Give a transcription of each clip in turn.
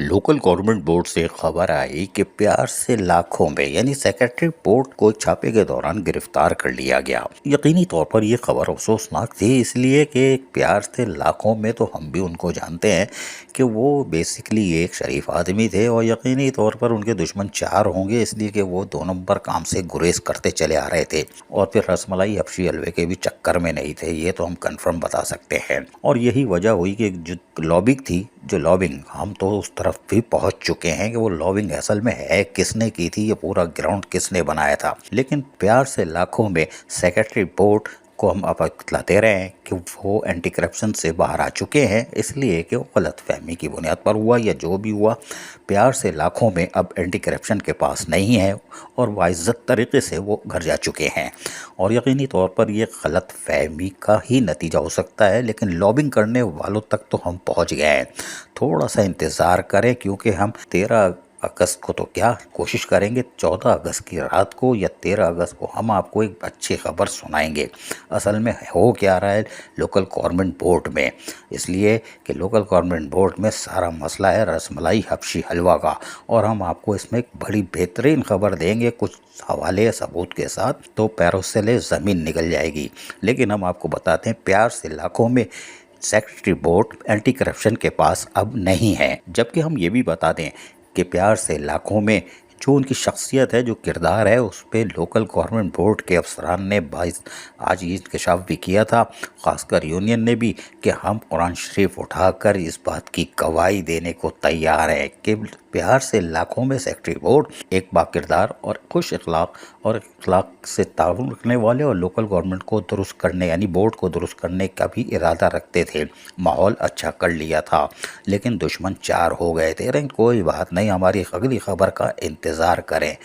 Local government board से खबर आई कि प्यार से लाखों में यानी सेक्रेटरी बोर्ड को छापे के दौरान गिरफ्तार कर लिया गया। यकीनी तौर पर यह खबर अफसोसनाक थी, इसलिए कि प्यार से लाखों में तो हम भी उनको जानते हैं कि वो बेसिकली एक शरीफ आदमी थे और यकीनी तौर पर उनके दुश्मन चार होंगे, इसलिए कि वो 2 नंबर काम से गुरेज करते चले आ रहे थे और फिर रसमलाई हबशी हलवे के भी चक्कर में नहीं थे। ये तो हम कंफर्म बता सकते हैं और यही वजह हुई कि जो लॉबिंग थी, जो लॉबिंग, हम तो उस तरफ भी पहुंच चुके हैं कि वो लॉबिंग असल में है किसने की थी, ये पूरा ग्राउंड किसने बनाया था। लेकिन प्यार से लाखों में सेक्रेटरी बोर्ड को हम अब इतला दे रहे हैं कि वो एंटी करप्शन से बाहर आ चुके हैं, इसलिए कि वो गलत फहमी की बुनियाद पर हुआ या जो भी हुआ, प्यार से लाखों में अब एंटी करप्शन के पास नहीं है और वाइज्जत तरीके से वो घर जा चुके हैं। और यकीनी तौर पर ये गलत फहमी का ही नतीजा हो सकता है, लेकिन लॉबिंग करने वालों तक तो हम पहुंच गए हैं। थोड़ा सा इंतज़ार करें, क्योंकि हम 13 अगस्त को तो क्या कोशिश करेंगे, 14 अगस्त की रात को या 13 अगस्त को हम आपको एक अच्छी खबर सुनाएंगे असल में हो क्या रहा है लोकल गवर्नमेंट बोर्ड में। इसलिए कि लोकल गवर्नमेंट बोर्ड में सारा मसला है रसमलाई हबशी हलवा का, और हम आपको इसमें एक बड़ी बेहतरीन खबर देंगे कुछ हवाले सबूत के साथ, तो पैरों से ले ज़मीन निकल जाएगी। लेकिन हम आपको बताते हैं प्यार से लाखों में सेक्रेटरी बोर्ड एंटी करप्शन के पास अब नहीं है। जबकि हम ये भी बता दें कि प्यार से लाखों में जो उनकी शख्सियत है, जो किरदार है, उस पर लोकल गवर्नमेंट बोर्ड के अफसरान ने आज ये इंकशाफ भी किया था, ख़ासकर यूनियन ने भी, कि हम कुरान शरीफ उठाकर इस बात की गवाही देने को तैयार है कि प्यार से लाखों में सेक्रेटरी बोर्ड एक बाकिरदार और खुश अखलाक से ताल्लुक़ रखने वाले और लोकल गवर्नमेंट को दुरुस्त करने यानी बोर्ड को दुरुस्त करने का भी इरादा रखते थे। माहौल अच्छा कर लिया था, लेकिन दुश्मन चार हो गए थे। लेकिन कोई बात नहीं, हमारी अगली खबर का इंतज़ार करें।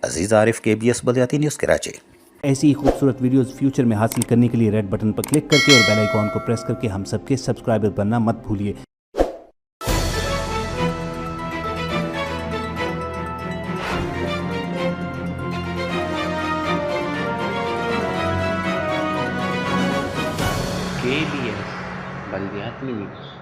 अजीज़ आरिफ, KBS बलदियाती न्यूज़, कराची। ऐसी ही खूबसूरत वीडियोस फ्यूचर में हासिल करने के लिए रेड बटन पर क्लिक करके और बेल आइकॉन को प्रेस करके हम सबके सब्सक्राइबर बनना मत भूलिए। KBS बलदियाती न्यूज़।